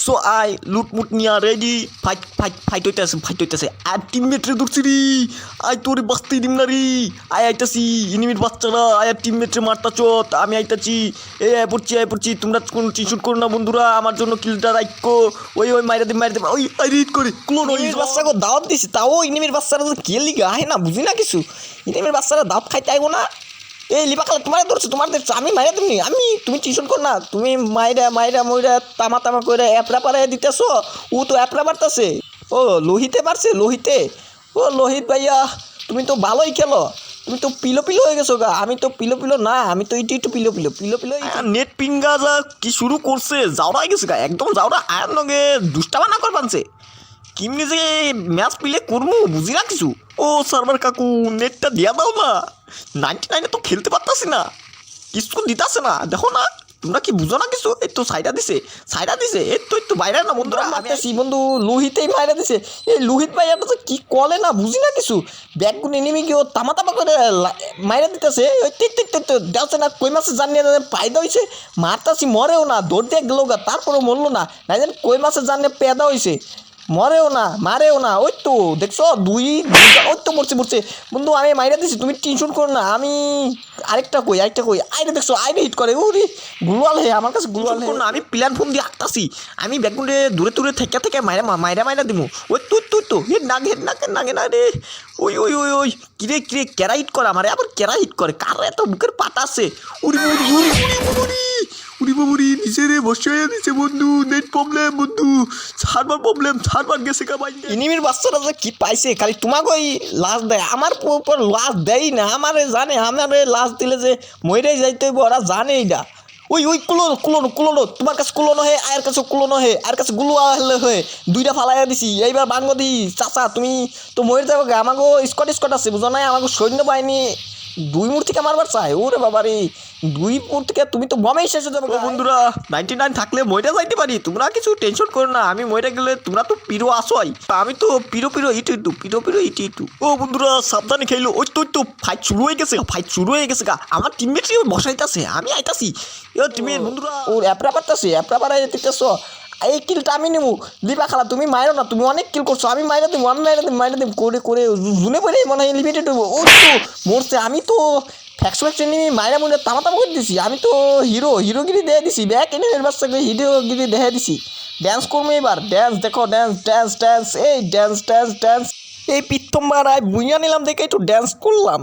so I লুটমুট নিয়া ready fight হইতেছে আর teammate রে ধরছি রে আই তোরে বাঁচতেই দিম না রে আইতাছি এনিমির বাচ্চারা আর টিমমেট রে মারতাছ আমি আইতাছি আই পড়ছি তোমরা কোনো টেনশন করো না বন্ধুরা আমার জন্য কিলটা রাখো ওই মাইরা দে ওই রিড করে ক্লোন এনিমির বাচ্চাকে দাওয়াত দিছি তাও এনিমির বাচ্চারা তো কে লিগা আহে না বুঝি না কিছু এনিমির বাচ্চারা দাওয়াত খাইতে আইবো না এই লিবাকাল তোমার ধরছো আমি মাইরা দিমনি তুমি টিউশন কর না তুমি মাইরা তামা করে অ্যাপরা পাড়ায় দিতেছ ও তো অ্যাপরা মারতেছে ও লোহিতে পারছে ও লোহিত ভাইয়া তুমি তো ভালোই খেলো তুমি তো পিলো হয়ে গেছো গা আমি তো পিলো না আমি তো একটু পিলো নেট পিঙ্গা যা কি শুরু করছে যাওরা গেছে গা একদম যাওরা আয়ার লগে দুষ্টাবা না করবানছে কিমনি যে ম্যাচ পিলে করবো বুঝি না কিছু ও সার্ভার কাকু নেটটা দিয়া দাও না 99 তো খেলতে পারতাছি না কিছু দিতাছে না দেখো না তোমরা কি বুঝো না কিছু এই তো সাইডা দিছে এই তো বাইরে না বন্ধুরা মারতেছি বন্ধু লোহিতেই মাইরা দিছে এই লোহিত ভাইয়াটা তো কি কলে না বুঝি না কিছু ব্যাগগুন এনিমি কি ও তামা করে মাইরা দিতেছে ওই টিক দেখছে না কই মাছে জানিয়ে পায়দা হয়েছে মারতাছি মরেও না দৌড় দিয়ে গেল গা তারপরেও মরলো না জানি কই মাছে জানিয়ে পেদা হয়েছে মরেও না মারেও না ওই তো দেখছো ওই তো মরছে বন্ধু আমি মাইরা দিছি তুমি টেনশন করো না আমি আরেকটা কই আইরে দেখছো আইরে হিট করে ওরে গ্লুয়াল হে আমার কাছে গ্লুয়াল হে না আমি প্ল্যান ফোন দিয়ে আঁকতাছি আমি ব্যাকগ্রাউন্ডে দূরে থেকে মাইরা দিমু ওই তো হেড নাগে না রে ওই কিরে কেরা হিট করে আমারে আবার কেরা হিট করে কার এত বুকের পাতা আছে উড়ি বাবুরি নিচে রে বসে দিছে বন্ধু নেট প্রবলেম বন্ধু সার্ভার গেছে কা ভাই এনিমির বাচ্চারা যে কি পাইছে খালি তোমাকে ওই লাশ দেয় আমার উপর লাশ দেয় না আমারে জানে আমারে লাশ দিলে যে মইরাই যাইতে হইব ওরা জানে এইটা ওই কুলোনো তোমার কাছে কুলোনো হে আর কাছে কুলোনো হে আর কাছে গুলো হয়ে দুইটা ফালাইয়া দিছি এইবার বাঙ্গ দি চাচা তুমি তো মরে যাবো আমাকে স্কট আছে বুঝো না আমাকে সৈন্যবাহিনী 2 মুহূর্ত থেকে মারবার চাই ওরে বাবারে 2 মুহূর্ত থেকে তুমি তো বমেই শেষ হয়ে যাবে বন্ধুরা 99 থাকলে মইটা যাইতে পারি তোমরা কিছু টেনশন করো না আমি মইটা গেলে তোমরা তো পিরো আসোই আমি তো পিরো ইটু ও বন্ধুরা সাবধানে খেলো ওই তো ফাইট শুরু হয়ে গেছে গা আমার টিমমেট বসাইতাছে আমি আইতাছি টিমের বন্ধুরা ওর অ্যাপরা পাড়ায় দিতেছ এই কিলটা আমি নেবো দিবা খালা তুমি মাইরো না তুমি অনেক কিল করছো আমি মাইরা দিম করে জুনে পড়ে মনে হয় লিমিটেড হইব ও তো মরছে আমি তো ফ্যাক্স নিয়ে মাইরা মুন্ডে তামা করে দিছি আমি তো হিরোগিরি দিয়ে দিছি ব্যাক এনিমির বাচ্চাকে হিরোগিরি দেখে দিছি ড্যান্স করবো এবার ড্যান্স দেখো ড্যান্স এই ড্যান্স এই প্রথমবার বুইয়া নিলাম দেখে একটু ড্যান্স করলাম